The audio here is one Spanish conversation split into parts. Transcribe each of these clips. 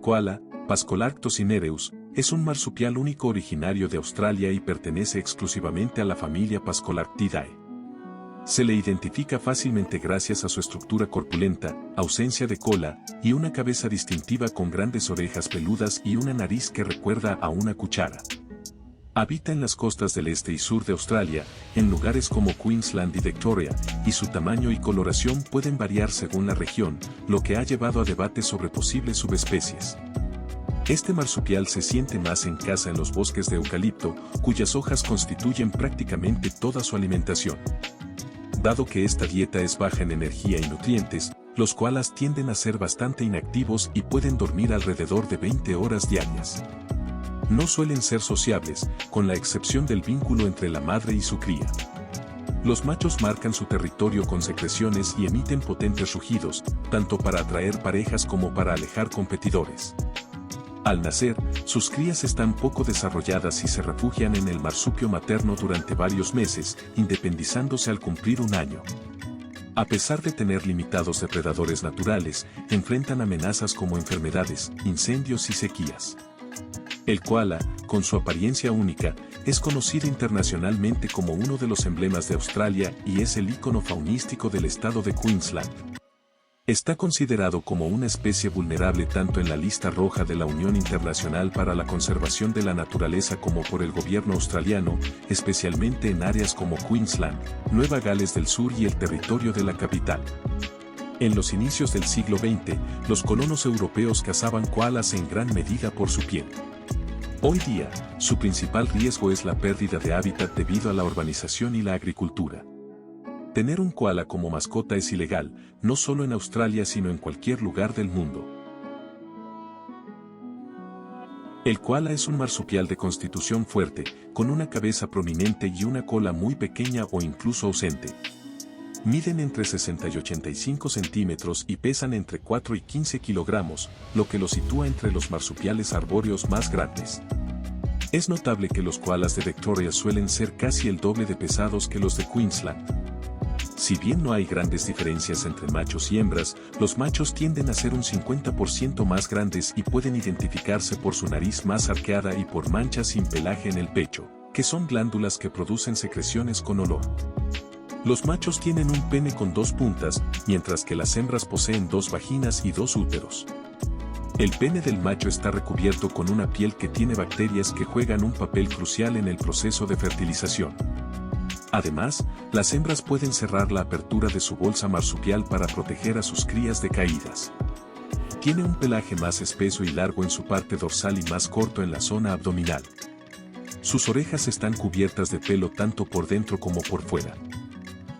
koala, Phascolarctos cinereus, es un marsupial único originario de Australia y pertenece exclusivamente a la familia Phascolarctidae. Se le identifica fácilmente gracias a su estructura corpulenta, ausencia de cola, y una cabeza distintiva con grandes orejas peludas y una nariz que recuerda a una cuchara. Habita en las costas del este y sur de Australia, en lugares como Queensland y Victoria, y su tamaño y coloración pueden variar según la región, lo que ha llevado a debates sobre posibles subespecies. Este marsupial se siente más en casa en los bosques de eucalipto, cuyas hojas constituyen prácticamente toda su alimentación. Dado que esta dieta es baja en energía y nutrientes, los koalas tienden a ser bastante inactivos y pueden dormir alrededor de 20 horas diarias. No suelen ser sociables, con la excepción del vínculo entre la madre y su cría. Los machos marcan su territorio con secreciones y emiten potentes rugidos, tanto para atraer parejas como para alejar competidores. Al nacer, sus crías están poco desarrolladas y se refugian en el marsupio materno durante varios meses, independizándose al cumplir un año. A pesar de tener limitados depredadores naturales, enfrentan amenazas como enfermedades, incendios y sequías. El koala, con su apariencia única, es conocido internacionalmente como uno de los emblemas de Australia y es el ícono faunístico del estado de Queensland. Está considerado como una especie vulnerable tanto en la lista roja de la Unión Internacional para la Conservación de la Naturaleza como por el gobierno australiano, especialmente en áreas como Queensland, Nueva Gales del Sur y el territorio de la capital. En los inicios del siglo XX, los colonos europeos cazaban koalas en gran medida por su piel. Hoy día, su principal riesgo es la pérdida de hábitat debido a la urbanización y la agricultura. Tener un koala como mascota es ilegal, no solo en Australia sino en cualquier lugar del mundo. El koala es un marsupial de constitución fuerte, con una cabeza prominente y una cola muy pequeña o incluso ausente. Miden entre 60 y 85 centímetros y pesan entre 4 y 15 kilogramos, lo que los sitúa entre los marsupiales arbóreos más grandes. Es notable que los koalas de Victoria suelen ser casi el doble de pesados que los de Queensland. Si bien no hay grandes diferencias entre machos y hembras, los machos tienden a ser un 50% más grandes y pueden identificarse por su nariz más arqueada y por manchas sin pelaje en el pecho, que son glándulas que producen secreciones con olor. Los machos tienen un pene con 2 puntas, mientras que las hembras poseen 2 vaginas y 2 úteros. El pene del macho está recubierto con una piel que tiene bacterias que juegan un papel crucial en el proceso de fertilización. Además, las hembras pueden cerrar la apertura de su bolsa marsupial para proteger a sus crías de caídas. Tiene un pelaje más espeso y largo en su parte dorsal y más corto en la zona abdominal. Sus orejas están cubiertas de pelo tanto por dentro como por fuera.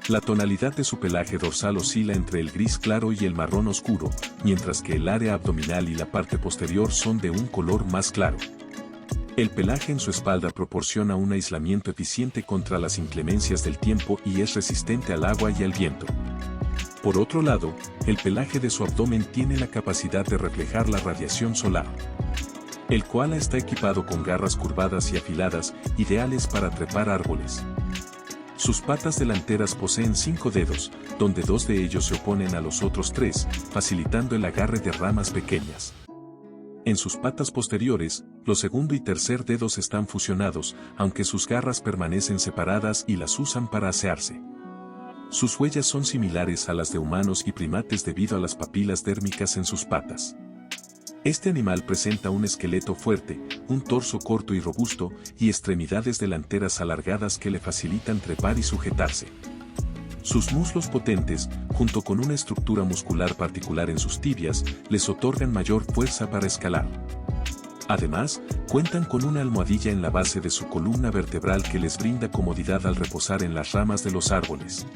La tonalidad de su pelaje dorsal oscila entre el gris claro y el marrón oscuro, mientras que el área abdominal y la parte posterior son de un color más claro. El pelaje en su espalda proporciona un aislamiento eficiente contra las inclemencias del tiempo y es resistente al agua y al viento. Por otro lado, el pelaje de su abdomen tiene la capacidad de reflejar la radiación solar. El koala está equipado con garras curvadas y afiladas, ideales para trepar árboles. Sus patas delanteras poseen 5 dedos, donde 2 de ellos se oponen a los otros 3, facilitando el agarre de ramas pequeñas. En sus patas posteriores, los segundo y tercer dedos están fusionados, aunque sus garras permanecen separadas y las usan para asearse. Sus huellas son similares a las de humanos y primates debido a las papilas dérmicas en sus patas. Este animal presenta un esqueleto fuerte, un torso corto y robusto, y extremidades delanteras alargadas que le facilitan trepar y sujetarse. Sus muslos potentes, junto con una estructura muscular particular en sus tibias, les otorgan mayor fuerza para escalar. Además, cuentan con una almohadilla en la base de su columna vertebral que les brinda comodidad al reposar en las ramas de los árboles.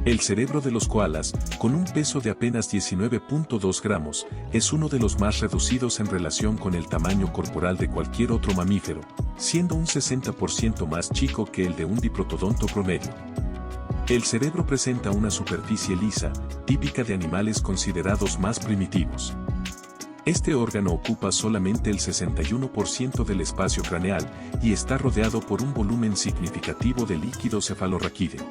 El cerebro de los koalas, con un peso de apenas 19.2 gramos, es uno de los más reducidos en relación con el tamaño corporal de cualquier otro mamífero, siendo un 60% más chico que el de un diprotodonto promedio. El cerebro presenta una superficie lisa, típica de animales considerados más primitivos. Este órgano ocupa solamente el 61% del espacio craneal y está rodeado por un volumen significativo de líquido cefalorraquídeo.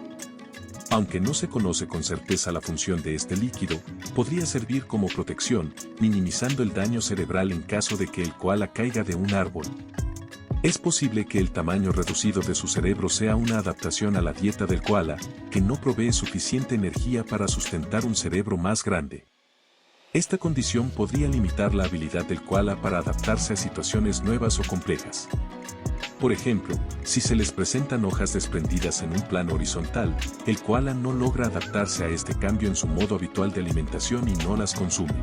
Aunque no se conoce con certeza la función de este líquido, podría servir como protección, minimizando el daño cerebral en caso de que el koala caiga de un árbol. Es posible que el tamaño reducido de su cerebro sea una adaptación a la dieta del koala, que no provee suficiente energía para sustentar un cerebro más grande. Esta condición podría limitar la habilidad del koala para adaptarse a situaciones nuevas o complejas. Por ejemplo, si se les presentan hojas desprendidas en un plano horizontal, el koala no logra adaptarse a este cambio en su modo habitual de alimentación y no las consume.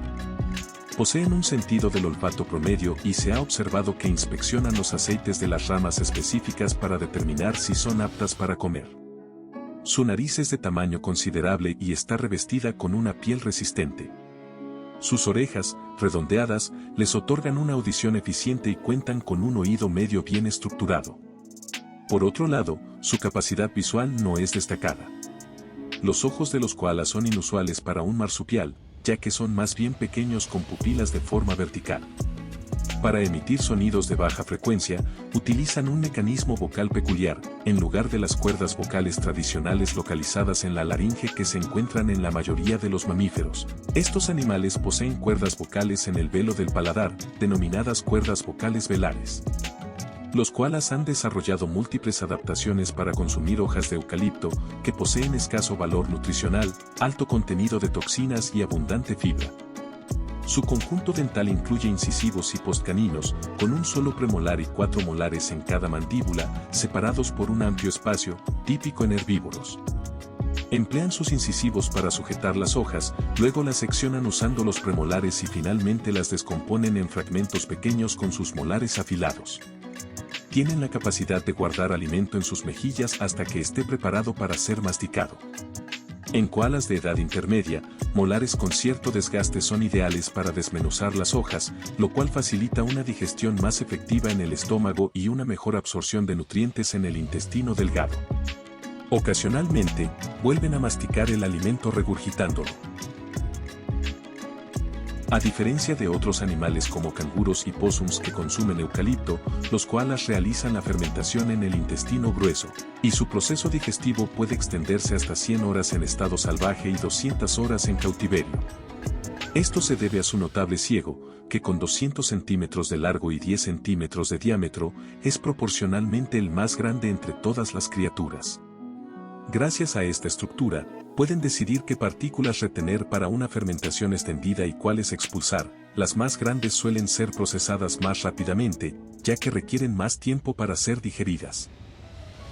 Poseen un sentido del olfato promedio y se ha observado que inspeccionan los aceites de las ramas específicas para determinar si son aptas para comer. Su nariz es de tamaño considerable y está revestida con una piel resistente. Sus orejas, redondeadas, les otorgan una audición eficiente y cuentan con un oído medio bien estructurado. Por otro lado, su capacidad visual no es destacada. Los ojos de los koalas son inusuales para un marsupial, ya que son más bien pequeños con pupilas de forma vertical. Para emitir sonidos de baja frecuencia, utilizan un mecanismo vocal peculiar, en lugar de las cuerdas vocales tradicionales localizadas en la laringe que se encuentran en la mayoría de los mamíferos. Estos animales poseen cuerdas vocales en el velo del paladar, denominadas cuerdas vocales velares. Los koalas han desarrollado múltiples adaptaciones para consumir hojas de eucalipto, que poseen escaso valor nutricional, alto contenido de toxinas y abundante fibra. Su conjunto dental incluye incisivos y postcaninos, con un solo premolar y 4 molares en cada mandíbula, separados por un amplio espacio, típico en herbívoros. Emplean sus incisivos para sujetar las hojas, luego las seccionan usando los premolares y finalmente las descomponen en fragmentos pequeños con sus molares afilados. Tienen la capacidad de guardar alimento en sus mejillas hasta que esté preparado para ser masticado. En koalas de edad intermedia, molares con cierto desgaste son ideales para desmenuzar las hojas, lo cual facilita una digestión más efectiva en el estómago y una mejor absorción de nutrientes en el intestino delgado. Ocasionalmente, vuelven a masticar el alimento regurgitándolo. A diferencia de otros animales como canguros y póssums que consumen eucalipto, los koalas realizan la fermentación en el intestino grueso, y su proceso digestivo puede extenderse hasta 100 horas en estado salvaje y 200 horas en cautiverio. Esto se debe a su notable ciego, que con 200 centímetros de largo y 10 centímetros de diámetro, es proporcionalmente el más grande entre todas las criaturas. Gracias a esta estructura, pueden decidir qué partículas retener para una fermentación extendida y cuáles expulsar. Las más grandes suelen ser procesadas más rápidamente, ya que requieren más tiempo para ser digeridas.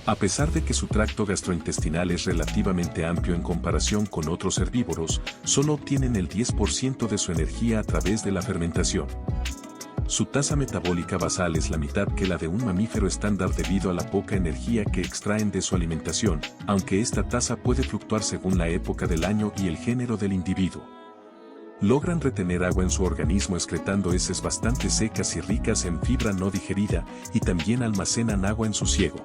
A pesar de que su tracto gastrointestinal es relativamente amplio en comparación con otros herbívoros, solo obtienen el 10% de su energía a través de la fermentación. Su tasa metabólica basal es la mitad que la de un mamífero estándar debido a la poca energía que extraen de su alimentación, aunque esta tasa puede fluctuar según la época del año y el género del individuo. Logran retener agua en su organismo excretando heces bastante secas y ricas en fibra no digerida, y también almacenan agua en su ciego.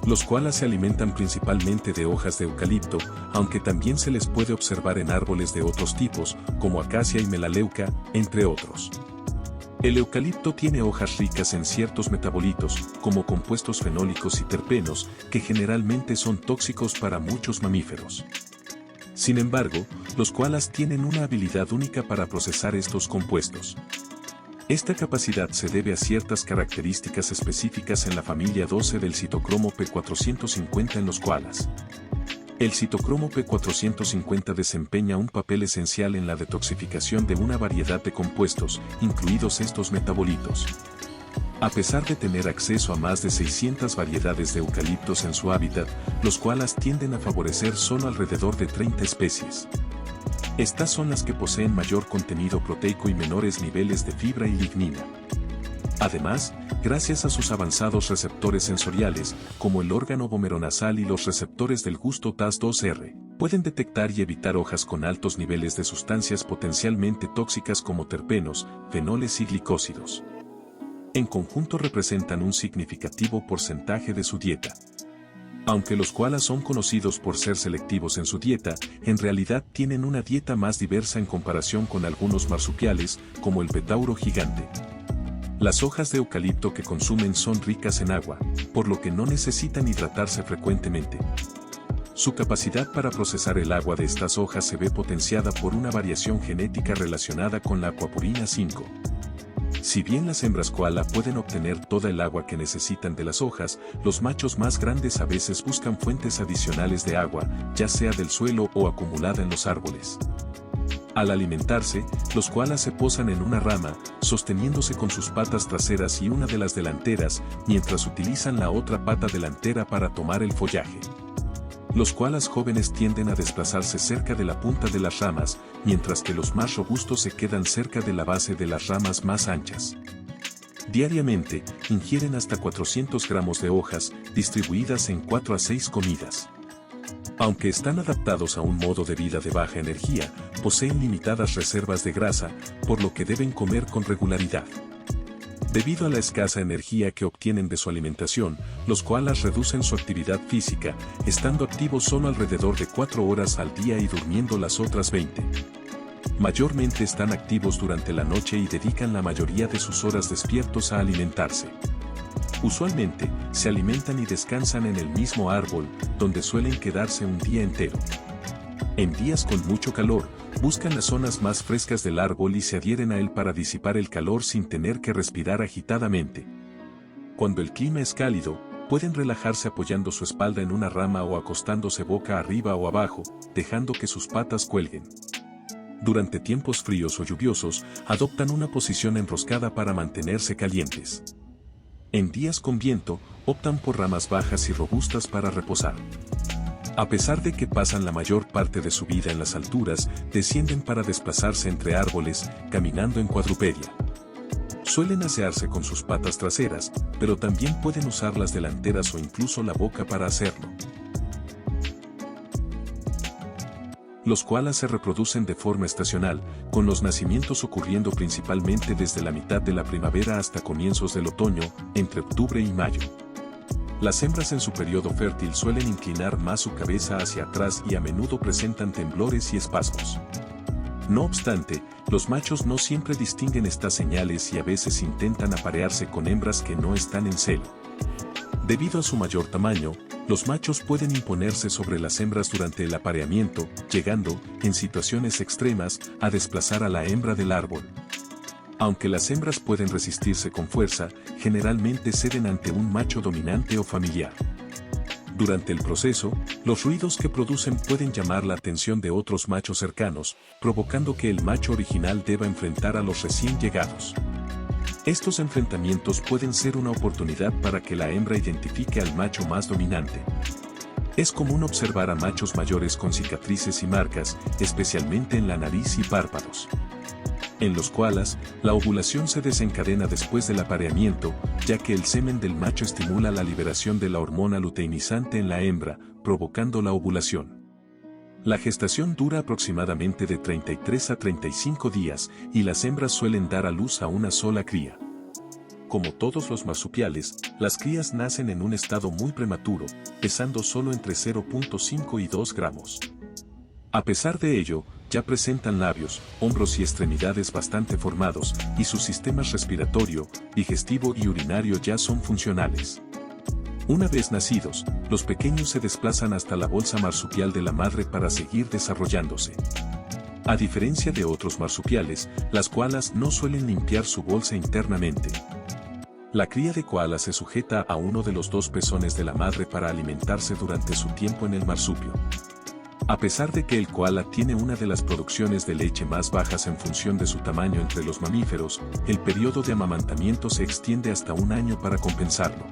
Los koalas se alimentan principalmente de hojas de eucalipto, aunque también se les puede observar en árboles de otros tipos, como acacia y melaleuca, entre otros. El eucalipto tiene hojas ricas en ciertos metabolitos, como compuestos fenólicos y terpenos, que generalmente son tóxicos para muchos mamíferos. Sin embargo, los koalas tienen una habilidad única para procesar estos compuestos. Esta capacidad se debe a ciertas características específicas en la familia 12 del citocromo P450 en los koalas. El citocromo P450 desempeña un papel esencial en la detoxificación de una variedad de compuestos, incluidos estos metabolitos. A pesar de tener acceso a más de 600 variedades de eucaliptos en su hábitat, los koalas tienden a favorecer solo alrededor de 30 especies. Estas son las que poseen mayor contenido proteico y menores niveles de fibra y lignina. Además, gracias a sus avanzados receptores sensoriales, como el órgano vomeronasal y los receptores del gusto TAS2R, pueden detectar y evitar hojas con altos niveles de sustancias potencialmente tóxicas como terpenos, fenoles y glicósidos. En conjunto representan un significativo porcentaje de su dieta. Aunque los koalas son conocidos por ser selectivos en su dieta, en realidad tienen una dieta más diversa en comparación con algunos marsupiales, como el petauro gigante. Las hojas de eucalipto que consumen son ricas en agua, por lo que no necesitan hidratarse frecuentemente. Su capacidad para procesar el agua de estas hojas se ve potenciada por una variación genética relacionada con la aquaporina 5. Si bien las hembras koala pueden obtener toda el agua que necesitan de las hojas, los machos más grandes a veces buscan fuentes adicionales de agua, ya sea del suelo o acumulada en los árboles. Al alimentarse, los koalas se posan en una rama, sosteniéndose con sus patas traseras y una de las delanteras, mientras utilizan la otra pata delantera para tomar el follaje. Los koalas jóvenes tienden a desplazarse cerca de la punta de las ramas, mientras que los más robustos se quedan cerca de la base de las ramas más anchas. Diariamente, ingieren hasta 400 gramos de hojas, distribuidas en 4 a 6 comidas. Aunque están adaptados a un modo de vida de baja energía, poseen limitadas reservas de grasa, por lo que deben comer con regularidad. Debido a la escasa energía que obtienen de su alimentación, los koalas reducen su actividad física, estando activos solo alrededor de 4 horas al día y durmiendo las otras 20. Mayormente están activos durante la noche y dedican la mayoría de sus horas despiertos a alimentarse. Usualmente, se alimentan y descansan en el mismo árbol, donde suelen quedarse un día entero. En días con mucho calor, buscan las zonas más frescas del árbol y se adhieren a él para disipar el calor sin tener que respirar agitadamente. Cuando el clima es cálido, pueden relajarse apoyando su espalda en una rama o acostándose boca arriba o abajo, dejando que sus patas cuelguen. Durante tiempos fríos o lluviosos, adoptan una posición enroscada para mantenerse calientes. En días con viento, optan por ramas bajas y robustas para reposar. A pesar de que pasan la mayor parte de su vida en las alturas, descienden para desplazarse entre árboles, caminando en cuadrupedia. Suelen asearse con sus patas traseras, pero también pueden usar las delanteras o incluso la boca para hacerlo. Los koalas se reproducen de forma estacional, con los nacimientos ocurriendo principalmente desde la mitad de la primavera hasta comienzos del otoño, entre octubre y mayo. Las hembras en su periodo fértil suelen inclinar más su cabeza hacia atrás y a menudo presentan temblores y espasmos. No obstante, los machos no siempre distinguen estas señales y a veces intentan aparearse con hembras que no están en celo. Debido a su mayor tamaño, los machos pueden imponerse sobre las hembras durante el apareamiento, llegando, en situaciones extremas, a desplazar a la hembra del árbol. Aunque las hembras pueden resistirse con fuerza, generalmente ceden ante un macho dominante o familiar. Durante el proceso, los ruidos que producen pueden llamar la atención de otros machos cercanos, provocando que el macho original deba enfrentar a los recién llegados. Estos enfrentamientos pueden ser una oportunidad para que la hembra identifique al macho más dominante. Es común observar a machos mayores con cicatrices y marcas, especialmente en la nariz y párpados. En los koalas, la ovulación se desencadena después del apareamiento, ya que el semen del macho estimula la liberación de la hormona luteinizante en la hembra, provocando la ovulación. La gestación dura aproximadamente de 33 a 35 días, y las hembras suelen dar a luz a una sola cría. Como todos los marsupiales, las crías nacen en un estado muy prematuro, pesando solo entre 0.5 y 2 gramos. A pesar de ello, ya presentan labios, hombros y extremidades bastante formados, y sus sistemas respiratorio, digestivo y urinario ya son funcionales. Una vez nacidos, los pequeños se desplazan hasta la bolsa marsupial de la madre para seguir desarrollándose. A diferencia de otros marsupiales, las koalas no suelen limpiar su bolsa internamente. La cría de koala se sujeta a uno de los dos pezones de la madre para alimentarse durante su tiempo en el marsupio. A pesar de que el koala tiene una de las producciones de leche más bajas en función de su tamaño entre los mamíferos, el periodo de amamantamiento se extiende hasta un año para compensarlo.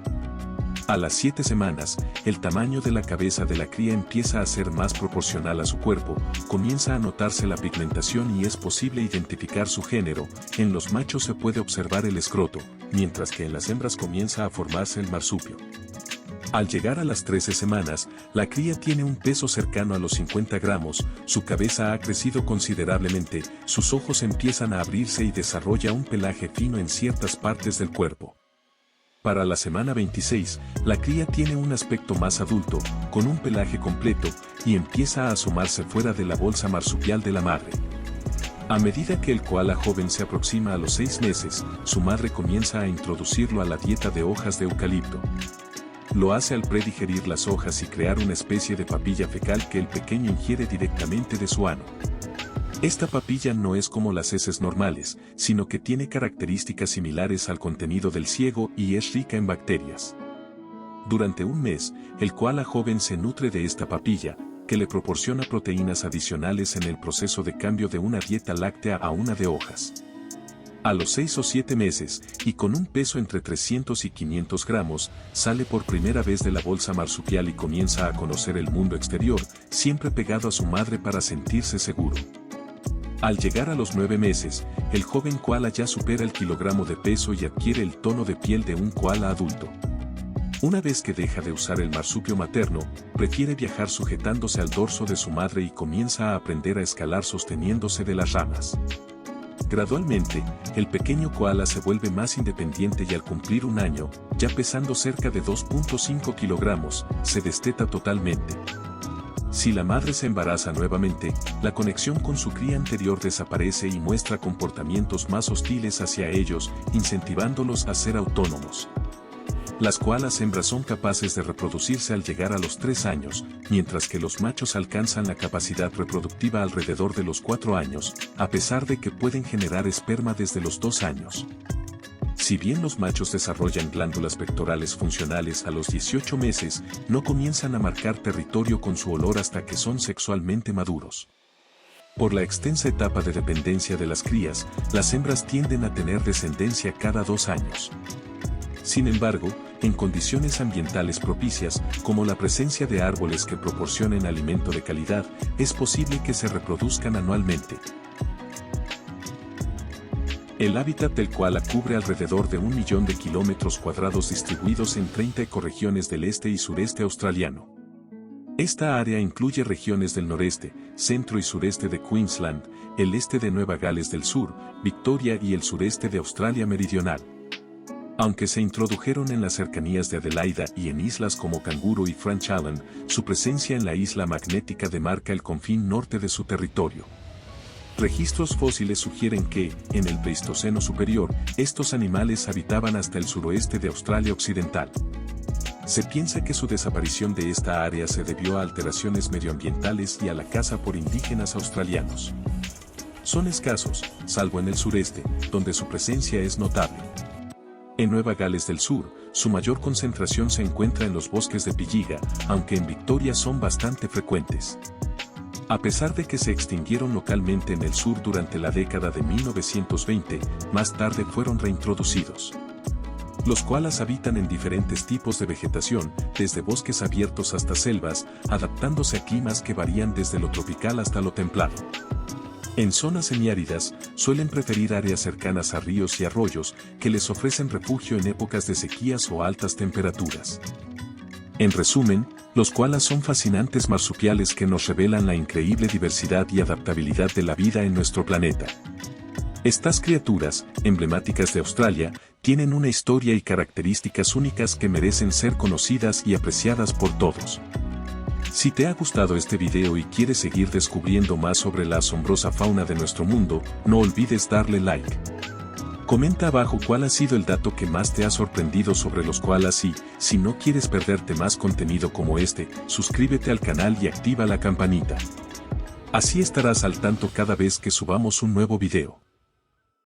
A las 7 semanas, el tamaño de la cabeza de la cría empieza a ser más proporcional a su cuerpo, comienza a notarse la pigmentación y es posible identificar su género. En los machos se puede observar el escroto, mientras que en las hembras comienza a formarse el marsupio. Al llegar a las 13 semanas, la cría tiene un peso cercano a los 50 gramos, su cabeza ha crecido considerablemente, sus ojos empiezan a abrirse y desarrolla un pelaje fino en ciertas partes del cuerpo. Para la semana 26, la cría tiene un aspecto más adulto, con un pelaje completo, y empieza a asomarse fuera de la bolsa marsupial de la madre. A medida que el koala joven se aproxima a los 6 meses, su madre comienza a introducirlo a la dieta de hojas de eucalipto. lo hace al predigerir las hojas y crear una especie de papilla fecal que el pequeño ingiere directamente de su ano. Esta papilla no es como las heces normales, sino que tiene características similares al contenido del ciego y es rica en bacterias. Durante un mes, el koala joven se nutre de esta papilla, que le proporciona proteínas adicionales en el proceso de cambio de una dieta láctea a una de hojas. A los 6 o 7 meses, y con un peso entre 300 y 500 gramos, sale por primera vez de la bolsa marsupial y comienza a conocer el mundo exterior, siempre pegado a su madre para sentirse seguro. Al llegar a los 9 meses, el joven koala ya supera el kilogramo de peso y adquiere el tono de piel de un koala adulto. Una vez que deja de usar el marsupio materno, prefiere viajar sujetándose al dorso de su madre y comienza a aprender a escalar sosteniéndose de las ramas. Gradualmente, el pequeño koala se vuelve más independiente y al cumplir un año, ya pesando cerca de 2.5 kilogramos, se desteta totalmente. Si la madre se embaraza nuevamente, la conexión con su cría anterior desaparece y muestra comportamientos más hostiles hacia ellos, incentivándolos a ser autónomos. Las koalas hembras son capaces de reproducirse al llegar a los 3 años, mientras que los machos alcanzan la capacidad reproductiva alrededor de los 4 años, a pesar de que pueden generar esperma desde los 2 años. Si bien los machos desarrollan glándulas pectorales funcionales a los 18 meses, no comienzan a marcar territorio con su olor hasta que son sexualmente maduros. Por la extensa etapa de dependencia de las crías, las hembras tienden a tener descendencia cada 2 años. Sin embargo, en condiciones ambientales propicias, como la presencia de árboles que proporcionen alimento de calidad, es posible que se reproduzcan anualmente. El hábitat del koala cubre alrededor de 1 millón de kilómetros cuadrados distribuidos en 30 ecorregiones del este y sureste australiano. Esta área incluye regiones del noreste, centro y sureste de Queensland, el este de Nueva Gales del Sur, Victoria y el sureste de Australia Meridional. Aunque se introdujeron en las cercanías de Adelaida y en islas como Kangaroo y French Island, su presencia en la isla magnética demarca el confín norte de su territorio. Registros fósiles sugieren que, en el Pleistoceno superior, estos animales habitaban hasta el suroeste de Australia Occidental. Se piensa que su desaparición de esta área se debió a alteraciones medioambientales y a la caza por indígenas australianos. Son escasos, salvo en el sureste, donde su presencia es notable. En Nueva Gales del Sur, su mayor concentración se encuentra en los bosques de Pilliga, aunque en Victoria son bastante frecuentes. A pesar de que se extinguieron localmente en el sur durante la década de 1920, más tarde fueron reintroducidos. Los koalas habitan en diferentes tipos de vegetación, desde bosques abiertos hasta selvas, adaptándose a climas que varían desde lo tropical hasta lo templado. En zonas semiáridas, suelen preferir áreas cercanas a ríos y arroyos, que les ofrecen refugio en épocas de sequías o altas temperaturas. En resumen, los koalas son fascinantes marsupiales que nos revelan la increíble diversidad y adaptabilidad de la vida en nuestro planeta. Estas criaturas, emblemáticas de Australia, tienen una historia y características únicas que merecen ser conocidas y apreciadas por todos. Si te ha gustado este video y quieres seguir descubriendo más sobre la asombrosa fauna de nuestro mundo, no olvides darle like. Comenta abajo cuál ha sido el dato que más te ha sorprendido sobre los koalas y, si no quieres perderte más contenido como este, suscríbete al canal y activa la campanita. Así estarás al tanto cada vez que subamos un nuevo video.